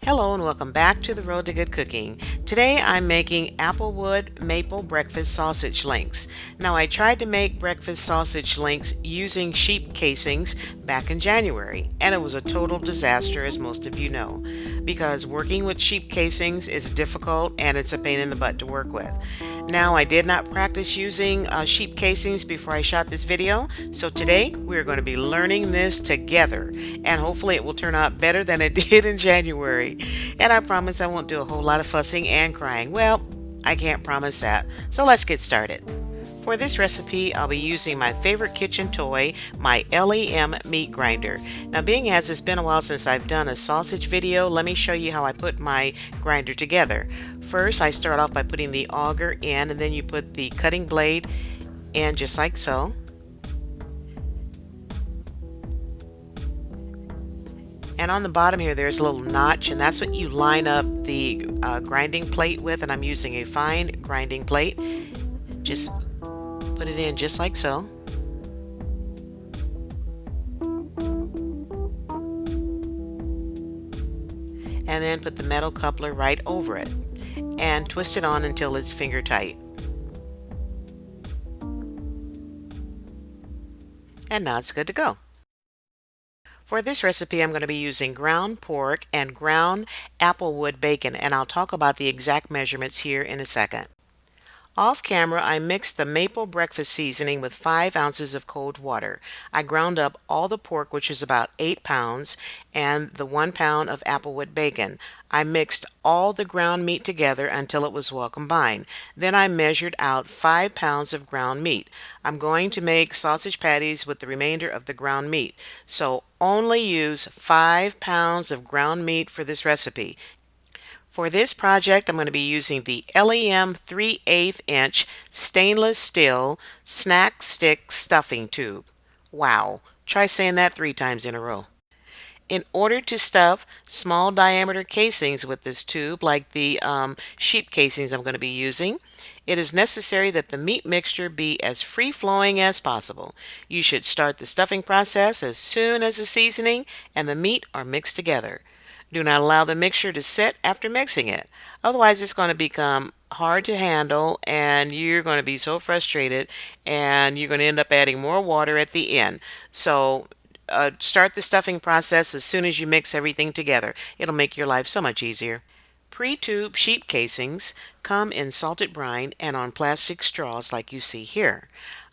Hello and welcome back to the Road to Good Cooking. Today I'm making Applewood maple breakfast sausage links. Now I tried to make breakfast sausage links using sheep casings back in January, and it was a total disaster, as most of you know, because working with sheep casings is difficult and it's a pain in the butt to work with. Now I did not practice using sheep casings before I shot this video, so today we're going to be learning this together, and hopefully it will turn out better than it did in January. And I promise I won't do a whole lot of fussing and crying. Well, I can't promise that. So let's get started. For this recipe, I'll be using my favorite kitchen toy, my LEM meat grinder. Now, being as it's been a while since I've done a sausage video, let me show you how I put my grinder together. First, I start off by putting the auger in, and then you put the cutting blade in just like so. And on the bottom here, there's a little notch, and that's what you line up the grinding plate with, and I'm using a fine grinding plate. Just put it in just like so. And then put the metal coupler right over it and twist it on until it's finger tight. And now it's good to go. For this recipe, I'm going to be using ground pork and ground Applewood bacon, and I'll talk about the exact measurements here in a second. Off camera, I mixed the maple breakfast seasoning with 5 ounces of cold water. I ground up all the pork, which is about 8 pounds, and the 1 pound of Applewood bacon. I mixed all the ground meat together until it was well combined. Then I measured out 5 pounds of ground meat. I'm going to make sausage patties with the remainder of the ground meat, so only use 5 pounds of ground meat for this recipe. For this project, I'm going to be using the LEM 3/8 inch stainless steel snack stick stuffing tube. Wow, try saying that 3 times in a row. In order to stuff small diameter casings with this tube, like the sheep casings I'm going to be using, it is necessary that the meat mixture be as free-flowing as possible. You should start the stuffing process as soon as the seasoning and the meat are mixed together. Do not allow the mixture to set after mixing it. Otherwise, it's going to become hard to handle and you're going to be so frustrated and you're going to end up adding more water at the end. So start the stuffing process as soon as you mix everything together. It'll make your life so much easier. Pre-tube sheep casings come in salted brine and on plastic straws like you see here.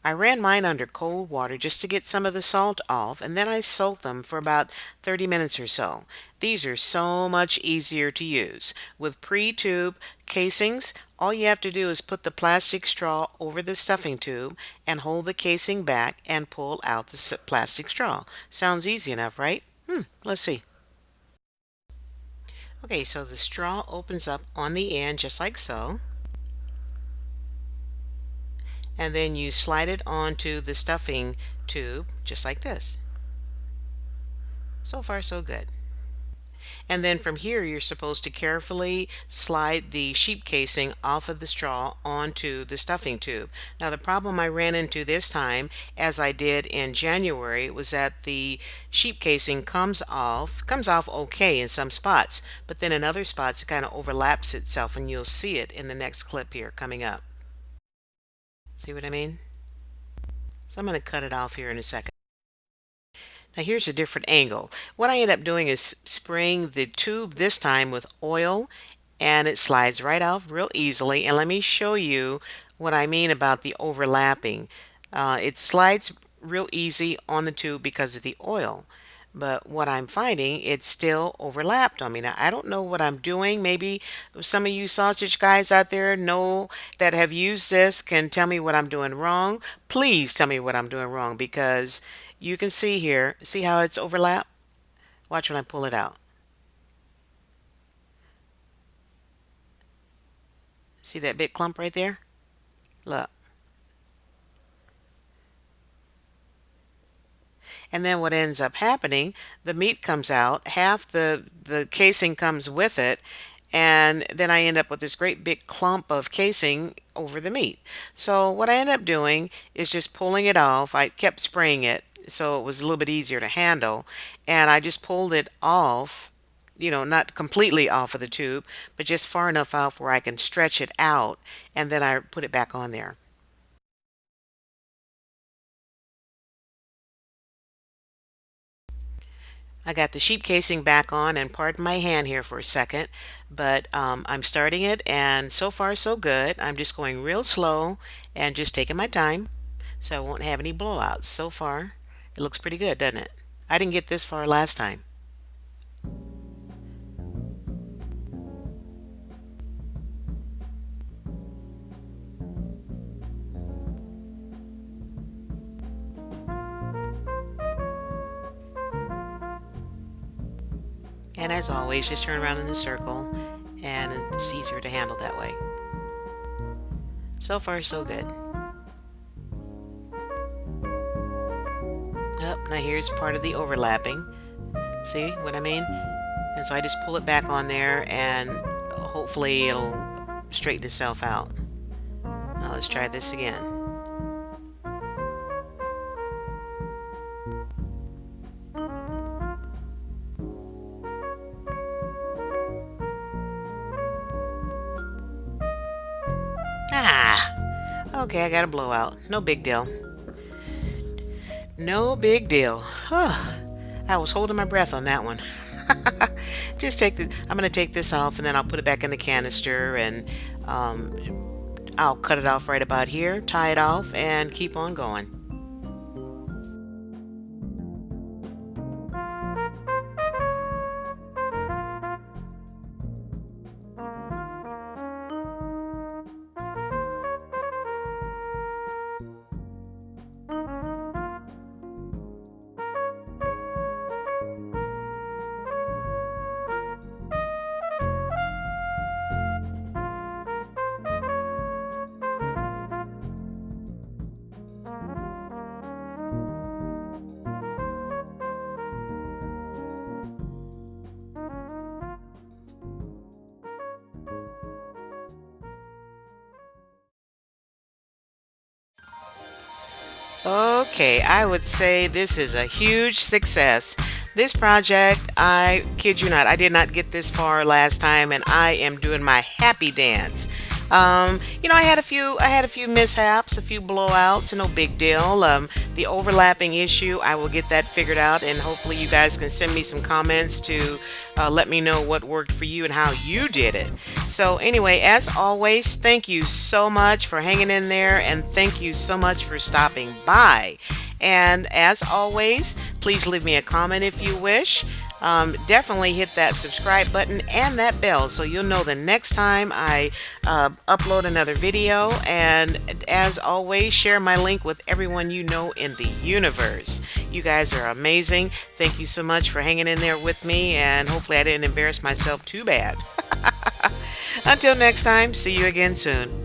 I ran mine under cold water just to get some of the salt off, and then I soaked them for about 30 minutes or so. These are so much easier to use. With pre-tube casings, all you have to do is put the plastic straw over the stuffing tube and hold the casing back and pull out the plastic straw. Sounds easy enough, right? Let's see. Okay, so the straw opens up on the end just like so. And then you slide it onto the stuffing tube just like this. So far so good. And then from here you're supposed to carefully slide the sheep casing off of the straw onto the stuffing tube. Now the problem I ran into this time, as I did in January, was that the sheep casing comes off okay in some spots, but then in other spots it kind of overlaps itself, and you'll see it in the next clip here coming up. See what I mean? So I'm going to cut it off here in a second. Now here's a different angle. What I end up doing is spraying the tube this time with oil, and it slides right off real easily. And let me show you what I mean about the overlapping. It slides real easy on the tube because of the oil. But what I'm finding, it's still overlapped on me. Now, I don't know what I'm doing. Maybe some of you sausage guys out there know that have used this can tell me what I'm doing wrong. Please tell me what I'm doing wrong, because you can see here, see how it's overlapped? Watch when I pull it out. See that big clump right there? Look. And then what ends up happening, the meat comes out, half the casing comes with it, and then I end up with this great big clump of casing over the meat. So what I end up doing is just pulling it off. I kept spraying it so it was a little bit easier to handle, and I just pulled it off not completely off of the tube, but just far enough out where I can stretch it out, and then I put it back on there. I got the sheep casing back on, and pardon my hand here for a second, but I'm starting it, and so far so good. I'm just going real slow and just taking my time so I won't have any blowouts. So far, it looks pretty good, doesn't it? I didn't get this far last time. And as always, just turn around in the circle, and it's easier to handle that way. So far, so good. Up, now here's part of the overlapping. See what I mean? And so I just pull it back on there, and hopefully it'll straighten itself out. Now let's try this again. Okay, I got a blowout. No big deal. No big deal. I was holding my breath on that one. I'm going to take this off, and then I'll put it back in the canister, and I'll cut it off right about here, tie it off, and keep on going. Okay, I would say this is a huge success. This project, I kid you not, I did not get this far last time, and I am doing my happy dance. I had a few mishaps, a few blowouts, no big deal. The overlapping issue, I will get that figured out, and hopefully you guys can send me some comments to let me know what worked for you and how you did it. So anyway, as always, thank you so much for hanging in there, and thank you so much for stopping by. And as always, please leave me a comment if you wish. Definitely hit that subscribe button and that bell so you'll know the next time I upload another video. And as always, share my link with everyone you know in the universe. You guys are amazing. Thank you so much for hanging in there with me, and hopefully I didn't embarrass myself too bad. Until next time, see you again soon.